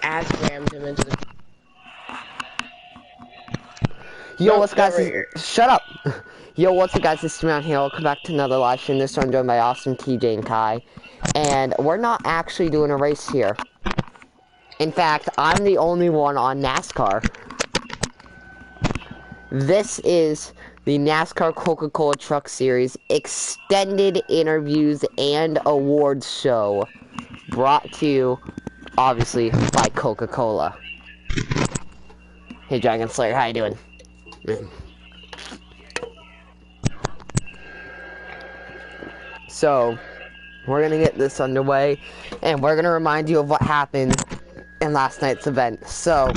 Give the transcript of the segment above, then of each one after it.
ass rammed him into the. Yo, No, what's guys? right here. Shut up. Yo, what's up, guys? This is Mount here. Welcome back to another live stream. This one joined by Austin, TJ, and Kai. And we're not actually doing a race here. In fact, I'm the only one on NASCAR. This is the NASCAR Coca-Cola Truck Series extended interviews and awards show, brought to you, obviously, by Coca-Cola. Hey, Dragon Slayer, how you doing? So, we're gonna get this underway, and we're gonna remind you of what happened in last night's event. So,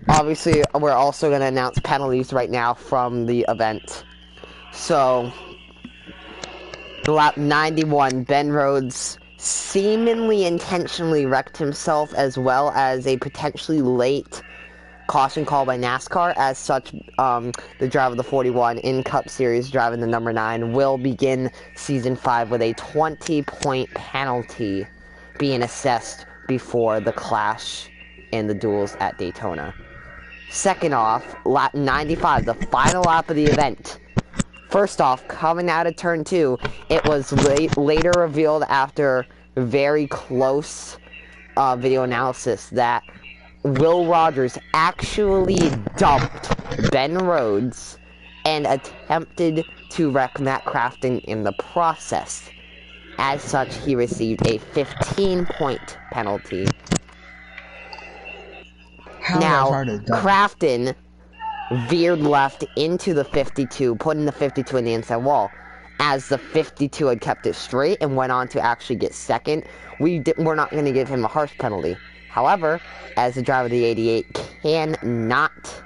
obviously, we're also gonna announce penalties right now from the event. So, lap 91, Ben Rhodes seemingly intentionally wrecked himself, as well as a potentially late caution call by NASCAR. As such, the driver of the 41 in Cup Series, driving the number 9, will begin Season 5 with a 20-point penalty being assessed before the clash in the duels at Daytona. Second off, lap 95, the final lap of the event. First off, coming out of turn 2, it was later revealed after very close video analysis that Will Rogers actually dumped Ben Rhodes and attempted to wreck Matt Crafton in the process. As such, he received a 15-point penalty. Now, Crafton veered left into the 52, putting the 52 in the inside wall. As the 52 had kept it straight and went on to actually get second, we're not going to give him a harsh penalty. However, as the driver of the 88 cannot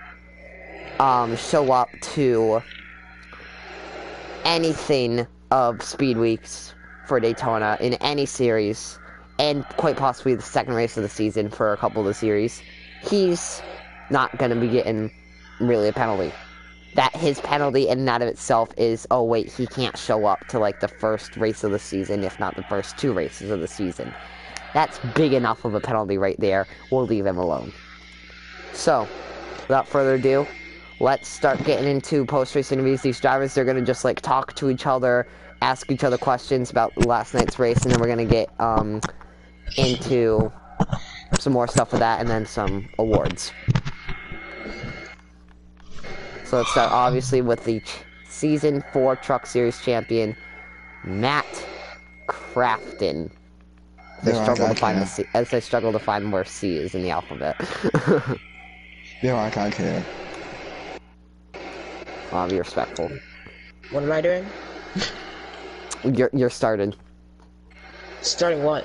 show up to anything of Speed Weeks for Daytona in any series, and quite possibly the second race of the season for a couple of the series, he's not going to be getting really a penalty. That his penalty in that of itself is, oh wait, he can't show up to like the first race of the season, if not the first 2 races of the season. That's big enough of a penalty right there. We'll leave him alone. So, without further ado, let's start getting into post-race interviews. These drivers, they're going to just like talk to each other, ask each other questions about last night's race, and then we're going to get into some more stuff with that, and then some awards. So let's start obviously with the Season 4 Truck Series champion, Matt Crafton. As I struggle to find where C is in the alphabet. Yeah, I can't care. Be respectful. What am I doing? You're started. Starting what?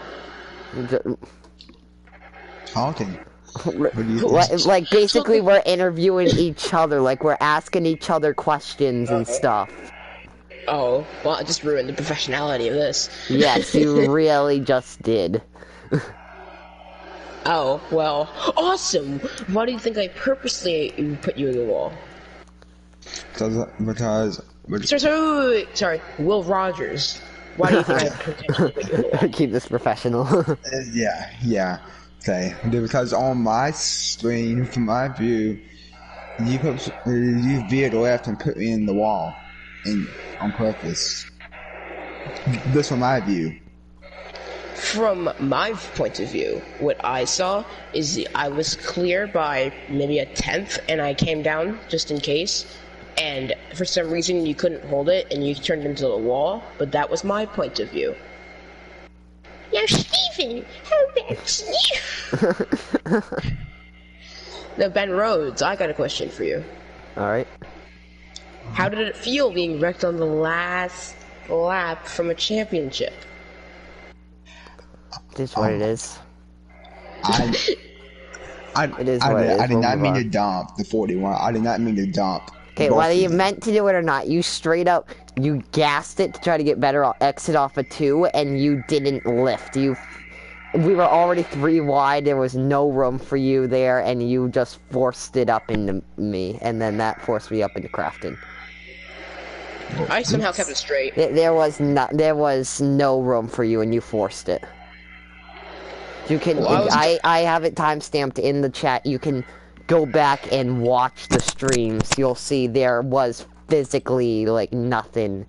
Talking. Like basically we're interviewing each other, like we're asking each other questions and stuff. Oh, well, I just ruined the professionality of this. Yes, you really just did. Oh, well, awesome! Why do you think I purposely put you in the wall? Because Sorry, Will Rogers. Why do you think I potentially put you in the wall? Keep this professional. yeah. Okay, because on my screen, from my view, you veered left and put me in the wall, on purpose. This from my view. From my point of view, what I saw is I was clear by maybe a 10th, and I came down just in case, and for some reason you couldn't hold it, and you turned into the wall, but that was my point of view. Now, Steven, how about you? Now, Ben Rhodes, I got a question for you. Alright. How did it feel being wrecked on the last lap from a championship? It is what it is. I It did not mean to dump the 41. I did not mean to dump. Okay, whether you meant to do it or not, you straight up, you gassed it to try to get better exit off a 2, and you didn't lift. We were already 3 wide, there was no room for you there, and you just forced it up into me, and then that forced me up into Crafton. I somehow kept it straight. There was no room for you, and you forced it. You can. Well, I have it timestamped in the chat. You can go back and watch the streams. You'll see there was physically like nothing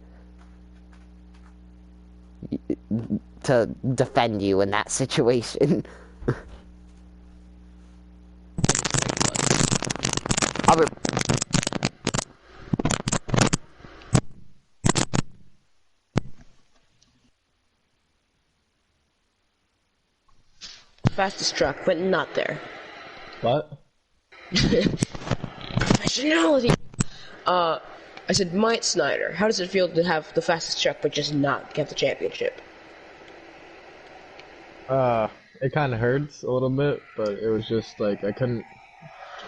to defend you in that situation. Albert. Fastest truck, but not there. What? Professionality. I said, Mike Snyder, how does it feel to have the fastest truck but just not get the championship? It kind of hurts a little bit, but it was just like it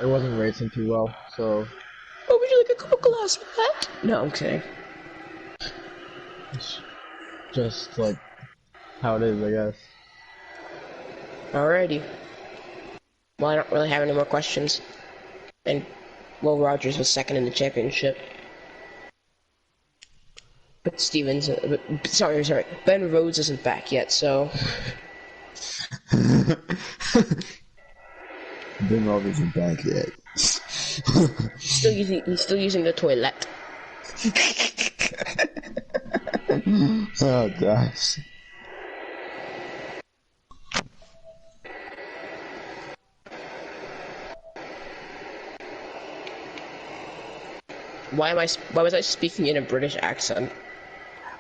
wasn't racing too well, so. Oh, would you like a Coca-Cola sweat? No, I'm kidding. It's just like how it is, I guess. Alrighty. Well, I don't really have any more questions. And Will Rogers was second in the championship. But Stevens, sorry, Ben Rhodes isn't back yet, so. Ben Rhodes isn't back yet. He's still using the toilet. Oh gosh. Why was I speaking in a British accent?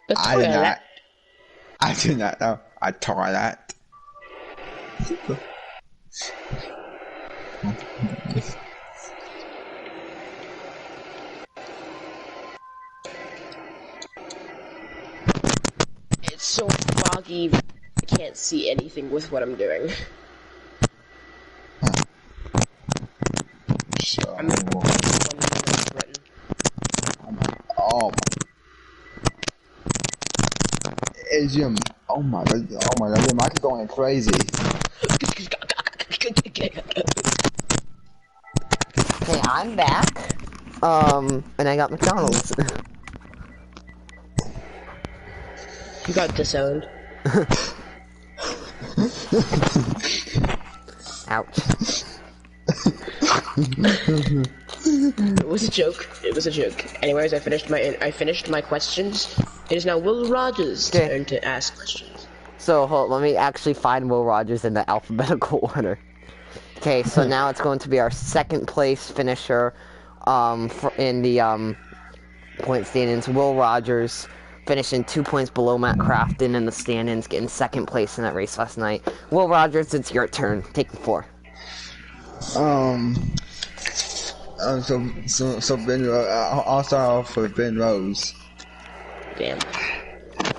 The I did toilet. not. I did not know. I toilet. It's so foggy, I can't see anything with what I'm doing. So, I'm 1 minute written. oh my god, your mic is going crazy. Okay, I'm back. And I got McDonald's. You got disowned. Ouch. It was a joke. It was a joke. Anyways, I finished my questions. It is now Will Rogers' turn to ask questions. So, hold, let me actually find Will Rogers in the alphabetical order. Okay, so now it's going to be our second place finisher in the point standings. Will Rogers finishing 2 points below Matt Crafton in the stand-ins, getting second place in that race last night. Will Rogers, it's your turn. Take the floor. So Ben, I'll start off with Ben Rose. Damn.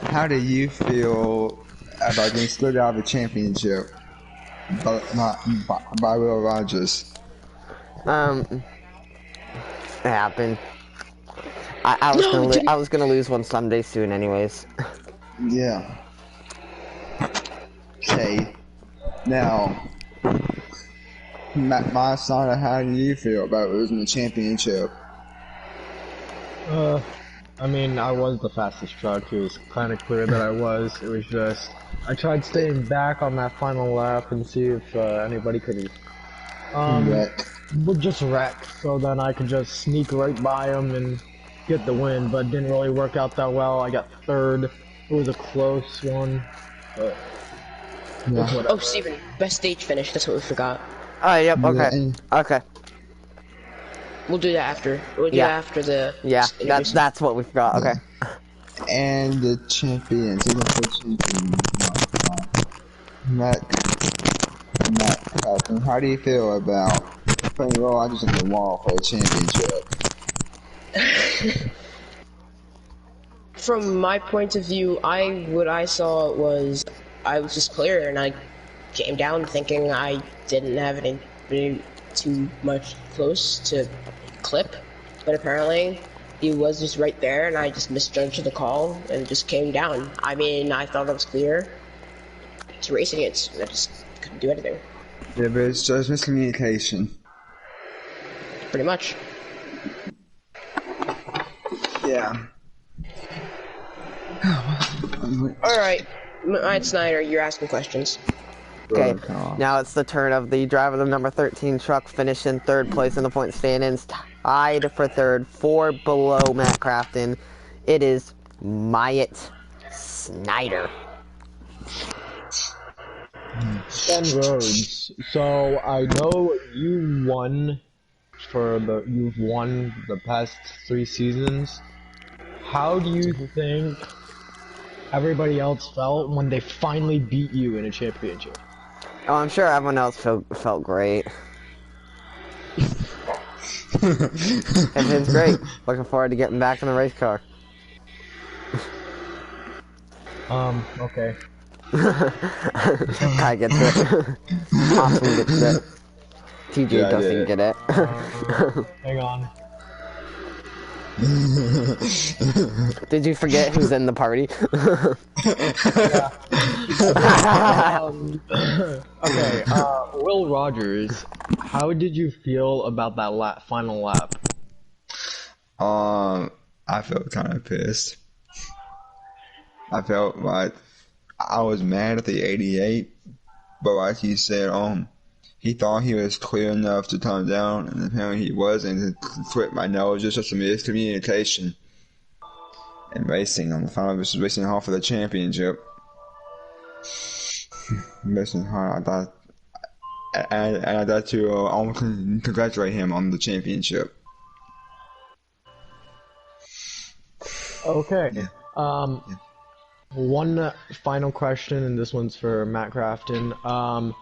How do you feel about getting split out of the championship by Will Rogers? It happened. I was gonna lose one someday soon, anyways. Yeah. Okay. Now, my son, how do you feel about losing the championship? I mean, I was the fastest truck. It was kind of clear that I was. It was just, I tried staying back on that final lap and see if anybody could would just wreck, so then I could just sneak right by them and get the win, but it didn't really work out that well. I got third. It was a close one, but Yeah. Oh, Steven, best stage finish. That's what we forgot. Alright, yep, okay. Yeah, Okay. We'll do that after. We'll do that after the. Yeah, that's what we forgot, okay. And the champions, Matt Captain, how do you feel about putting Will Rogers in the wall for a championship? From my point of view, what I saw was I was just clear, and I came down thinking I didn't have any too much close to clip, but apparently he was just right there, and I just misjudged the call and just came down. I mean, I thought it was clear. It's racing it, I just couldn't do anything. Yeah, but it's just miscommunication. Pretty much. Yeah. Alright, Mike Snyder, you're asking questions. Okay, Road cars. now it's the turn of the driver of the number 13 truck, finished in third place in the point standings, tied for third, 4 below Matt Crafton. It is Myatt Snyder. Ben Rhodes. So I know you've won the past 3 seasons. How do you think everybody else felt when they finally beat you in a championship? Oh, I'm sure everyone else felt great. Everything's great. Looking forward to getting back in the race car. Okay. Kai gets it. Austin gets it. TJ Yeah, I doesn't did. get it. Hang on. Did you forget who's in the party? Okay, Will Rogers, how did you feel about that final lap? I felt kind of pissed. I felt like I was mad at the 88, but like he said, he thought he was clear enough to turn down, and apparently he wasn't. To flip my nose, just such a miscommunication. And racing on the final, this was racing hard for the championship. Racing hard, I thought, and I thought to almost congratulate him on the championship. Okay. Yeah. One final question, and this one's for Matt Crafton.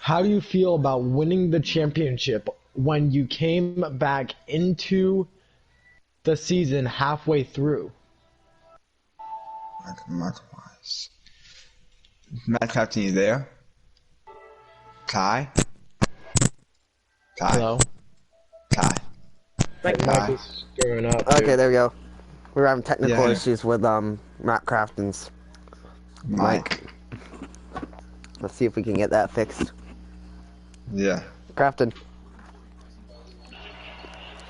How do you feel about winning the championship when you came back into the season halfway through? Math-wise. Matt Captain, you there? Kai? Hello? Kai. Like, Hi. Mike is screwing up. Okay, there we go. We're having technical Yeah. issues with Matt Crafton's Mike. Let's see if we can get that fixed. Yeah. Crafton.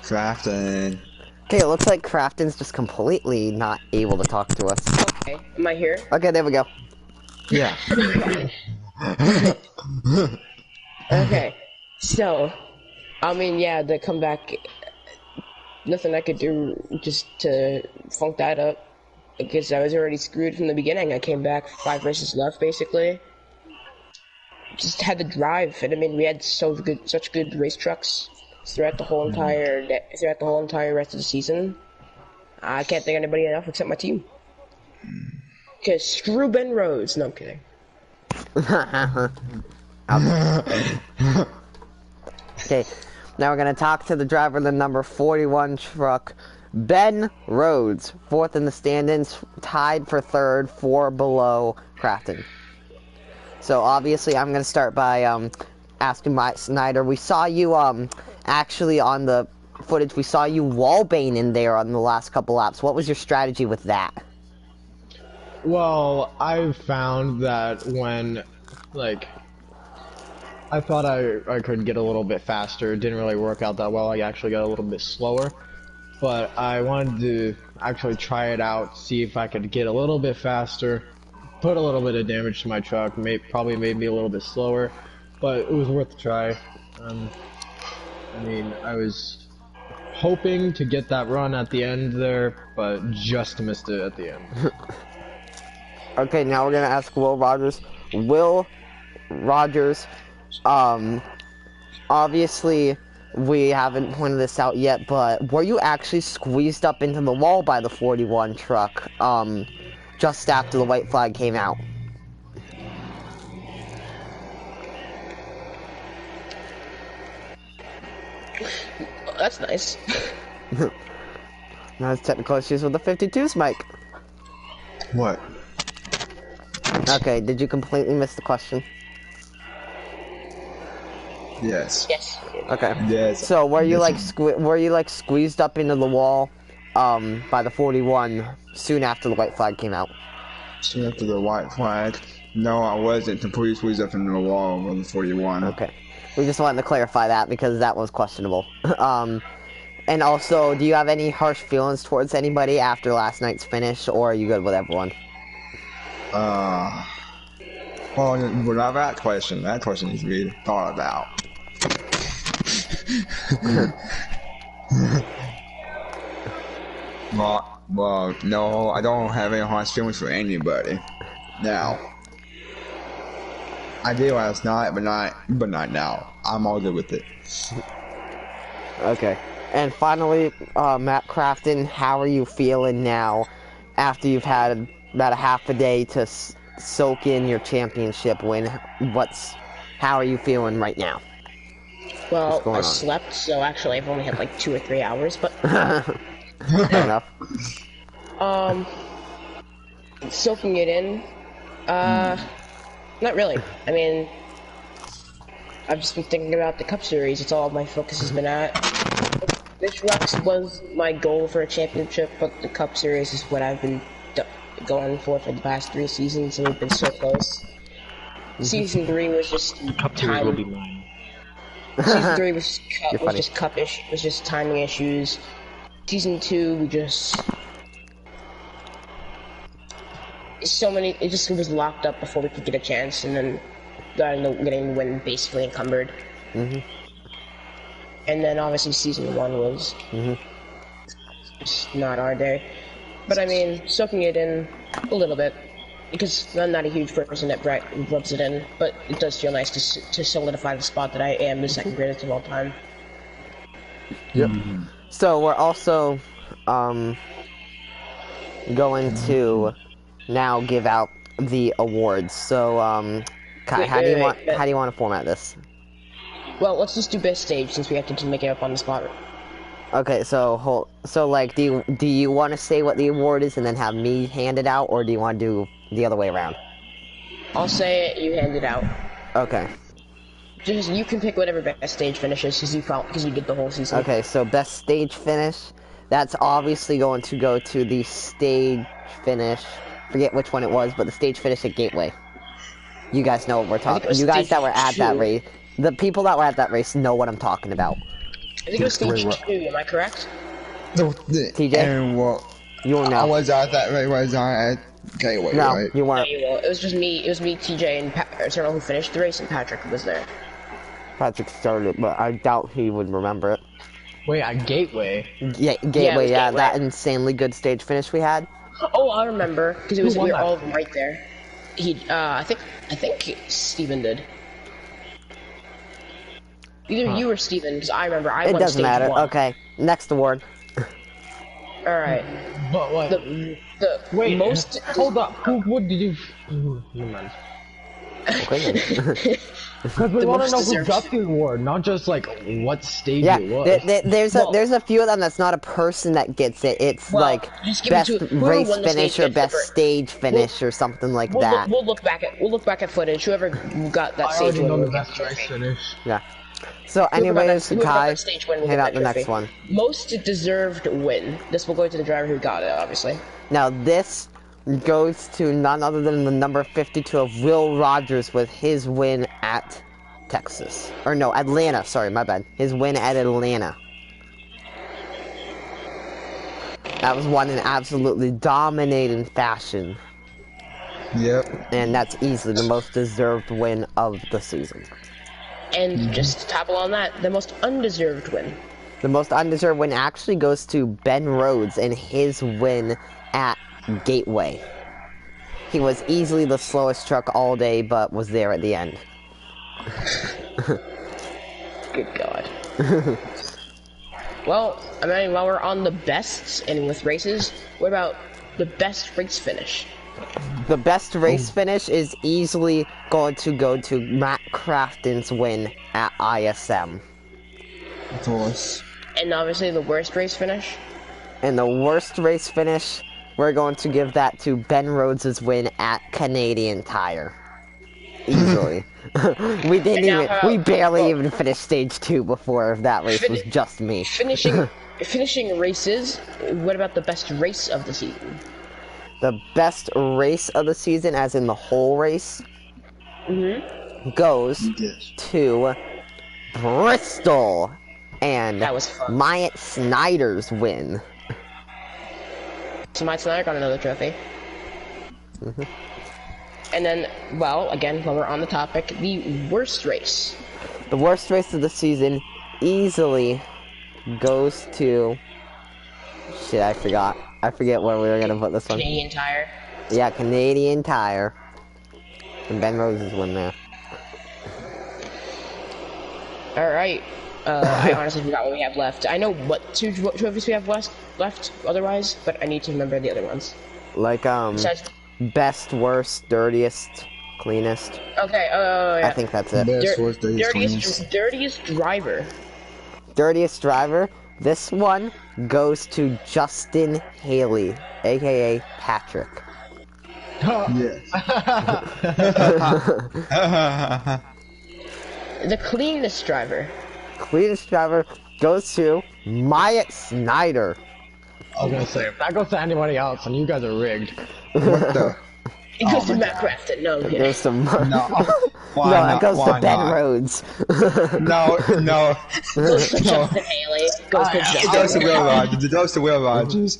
Crafton. Okay, it looks like Crafton's just completely not able to talk to us. okay, am I here? Okay, there we go. Yeah. Okay, so, I mean, yeah, the comeback, nothing I could do just to funk that up, because I was already screwed from the beginning. I came back 5 races left, basically. Just had the drive, and I mean, we had such good race trucks throughout the whole entire rest of the season. I can't think of anybody else except my team. Because screw Ben Rhodes. No, I'm kidding. Okay, now we're gonna talk to the driver of the number 41 truck, Ben Rhodes, 4th in the standings, tied for 3rd, 4 below Crafton. So obviously, I'm gonna start by asking Mike Snyder. We saw you actually on the footage. We saw you wallbang in there on the last couple laps. What was your strategy with that? Well, I've found that when, like, I thought I could get a little bit faster. It didn't really work out that well. I actually got a little bit slower. But I wanted to actually try it out, see if I could get a little bit faster, put a little bit of damage to my truck, probably made me a little bit slower, but it was worth a try. I mean, I was hoping to get that run at the end there, but just missed it at the end. Okay, now we're gonna ask Will Rogers. Will Rogers, obviously we haven't pointed this out yet, but were you actually squeezed up into the wall by the 41 truck, just after the white flag came out? That's nice. Now it's technical issues with the 52's mic. What? Okay, did you completely miss the question? Yes. Yes. Okay. Yes. So were you Yes. like squeezed up into the wall by the 41 soon after the white flag came out? Soon after the white flag, no, I wasn't completely squeezed up into the wall of the 41. Okay. We just wanted to clarify that because that was questionable. And also, do you have any harsh feelings towards anybody after last night's finish, or are you good with everyone? Well, not that question. That question needs to be thought about. Well, no, I don't have any harsh feelings for anybody. Now, I did last night, but not now. I'm all good with it. Okay. And finally, Matt Crafton, how are you feeling now after you've had about a half a day to soak in your championship win? How are you feeling right now? Well, I slept, so actually I've only had like 2 or 3 hours, but Fair enough. Soaking it in, not really. I mean, I've just been thinking about the Cup Series. It's all my focus has been at. This Rex was my goal for a championship, but the Cup Series is what I've been going for the past 3 seasons, and we've been so close. Season 3 was just Cup Series will be mine. Season 3 was just timing issues. Season 2, we just it just was locked up before we could get a chance, and then getting the win basically encumbered. And then obviously Season 1 was just not our day. But I mean, soaking it in a little bit, because I'm not a huge person that rubs it in, but it does feel nice to solidify the spot that I am the second greatest of all time. Yep. So we're also going to now give out the awards. So Kai, how do you want to format this? Well, let's just do best stage since we have to make it up on the spot. Okay, so like, do you want to say what the award is and then have me hand it out, or do you want to do the other way around? I'll say it, you hand it out. Okay. Just you can pick whatever best stage finishes because you did the whole season. Okay, so best stage finish, that's obviously going to go to the stage finish. Forget which one it was, but the stage finish at Gateway. You guys know what we're talking. You guys that were at that race, the people that were at that race know what I'm talking about. I think it was stage 2. Am I correct? TJ, and what? You know. I was at that race. Was I at Gateway? No, right? you weren't. No, you won't. It was just me. It was me, TJ, and Eternal who finished the race, and Patrick was there. Patrick started, but I doubt he would remember it. Wait, at Gateway? Yeah, Gateway, yeah, Gateway. that insanely good stage finish we had. Oh, I remember, because we were all of them right there. I think Steven did. Either you or Steven, because I remember I won It doesn't stage matter. 1. Okay, next award. Alright. But what? Wait, most... Hold up, what did you... Never mind. Okay. Because we want to know who got the award, not just like what stage it was. There's a few of them that's not a person that gets it. It's like best race finish or best stage finish or something like that. We'll look back at footage. Whoever got that stage win will get the trophy. Finish. Yeah. So anyways, Kai, hit out the trophy. next one. Most deserved win. This will go to the driver who got it, obviously. Now this goes to none other than the number 52 of Will Rogers with his win at Texas. Or no, Atlanta, sorry, my bad. His win at Atlanta. That was won in absolutely dominating fashion. Yep. And that's easily the most deserved win of the season. And just to topple on that, the most undeserved win. The most undeserved win actually goes to Ben Rhodes and his win at Gateway. He was easily the slowest truck all day, but was there at the end. Good God. Well, I mean, while we're on the bests and with races, what about the best race finish? The best race finish is easily going to go to Matt Crafton's win at ISM. Of course. And obviously the worst race finish? And the worst race finish, we're going to give that to Ben Rhodes' win at Canadian Tire. Easily. we barely even finished stage 2 before that race was just me. Finishing races, what about the best race of the season? The best race of the season, as in the whole race, goes to Bristol and Myatt Snyder's win. So Myatt Snyder got another trophy. And then, well, again, while we're on the topic, the worst race. The worst race of the season easily goes to... Shit, I forgot. I forget where we were gonna put this one. Canadian Tire. Yeah, Canadian Tire. And Ben Rhodes' win there. Alright. I honestly forgot what we have left. I know what two trophies we have left otherwise, but I need to remember the other ones. Like, Besides, best, worst, dirtiest, cleanest. okay, yeah. I think that's it. Best, worst, Dirtiest driver. Dirtiest driver. This one goes to Justin Haley, aka Patrick. Yes. The cleanest driver. Cleanest driver goes to Myatt Snyder. I was gonna say, if that goes to anybody else, and you guys are rigged. What the? It goes to my Matt God. Crafton. No, I'm It kidding. goes to No. Why no, not? it goes Why to Ben not? Rhodes. No, no. Goes to No. Justin Haley. Goes to It goes to Justin. Will Rogers. It goes to Will Rogers.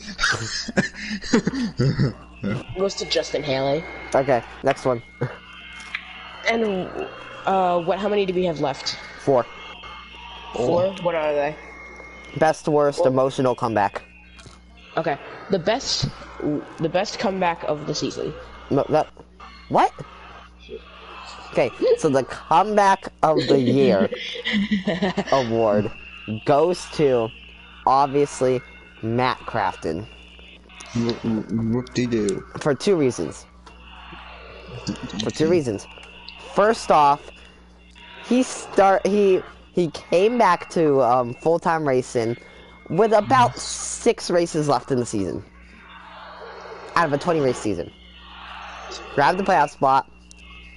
Goes to Justin Haley. Okay, next one. And what? How many do we have left? 4. 4. What are they? Best, worst, emotional comeback. Okay. The best comeback of the season. No, that. What? Okay, so the comeback of the year award goes to, obviously, Matt Crafton. Whoop-de-doo. For 2 reasons. First off, he came back to full-time racing with about 6 races left in the season. Out of a 20-race season. Grabbed the playoff spot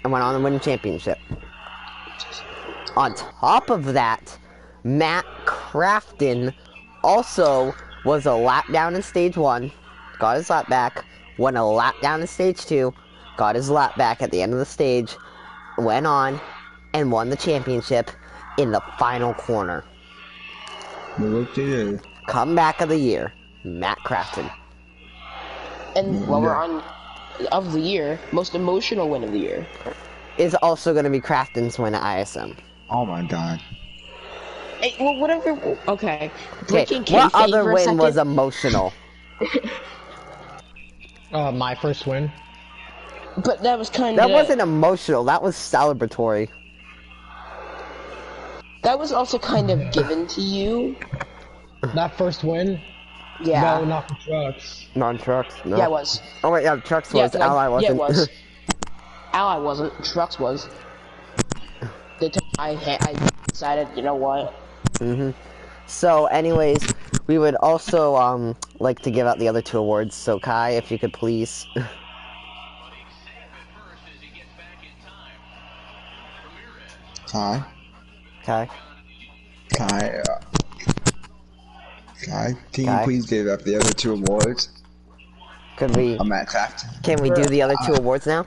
and went on to win the championship. On top of that, Matt Crafton also was a lap down in stage 1, got his lap back, went a lap down in stage 2, got his lap back at the end of the stage, went on, and won the championship in the final corner. Whoop-de-doo. Comeback of the year, Matt Crafton. And while we're on of the year, most emotional win of the year. Is also going to be Crafton's win at ISM. Oh my god. Hey, well, whatever. Okay. Okay, Breaking what kayfabe other for a win second. was emotional? My first win. But that was kind of. That wasn't emotional, that was celebratory. That was also kind of given to you. That first win? Yeah. No, not the trucks. Non-trucks? No. Yeah, it was. Oh wait, yeah, trucks Yeah, was, Ally yeah, wasn't. it was. Ally wasn't. Trucks was. I decided, you know what? So, anyways, we would also, like to give out the other 2 awards. So, Kai, if you could please. Kai? Kai? Kai, can you Kai? please give up the other 2 awards? Could we, I'm at Craft. can we do the other 2 awards now?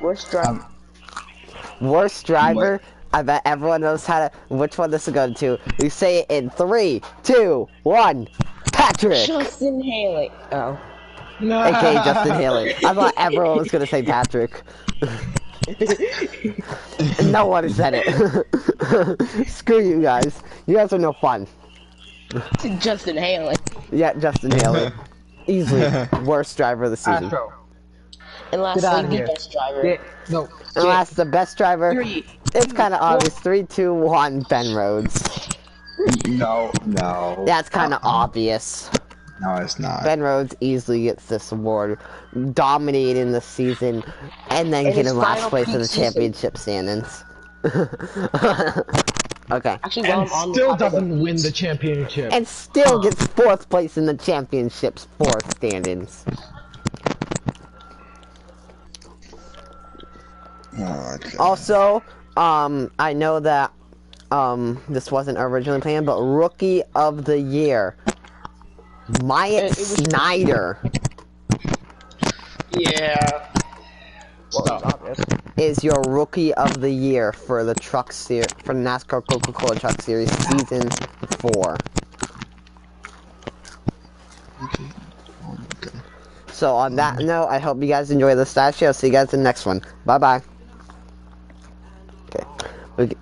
Worst driver. Worst driver, I bet everyone knows how to, which one this is going to. We say it in 3, 2, 1, Patrick! Justin Haley. Oh. No. AKA Justin Haley. I thought everyone was gonna say Patrick. No one said it. Screw you guys. You guys are no fun. Justin Haley. Yeah, Justin Haley. Easily worst driver of the season. Astro. And Get lastly, out of the here. best driver. Get, no. And last, the best driver. 3. It's kind of obvious. 3, 2, 1, Ben Rhodes. No. That's kind of obvious. No, it's not. Ben Rhodes easily gets this award, dominating the season, and then In his getting last final place in the preseason. championship standings. Okay. Actually, while And I'm on still the topic doesn't win the championship. And still gets 4th place in the championship's 4th standings. Oh, okay. Also, I know that, this wasn't originally planned, but Rookie of the Year, Myatt It was- Snyder Yeah. Well, it's obvious. is your Rookie of the Year for the Truck Series, for the NASCAR Coca-Cola Truck Series Season 4. Okay. So on that note, I hope you guys enjoy the statue. I'll see you guys in the next one. Bye bye. Okay.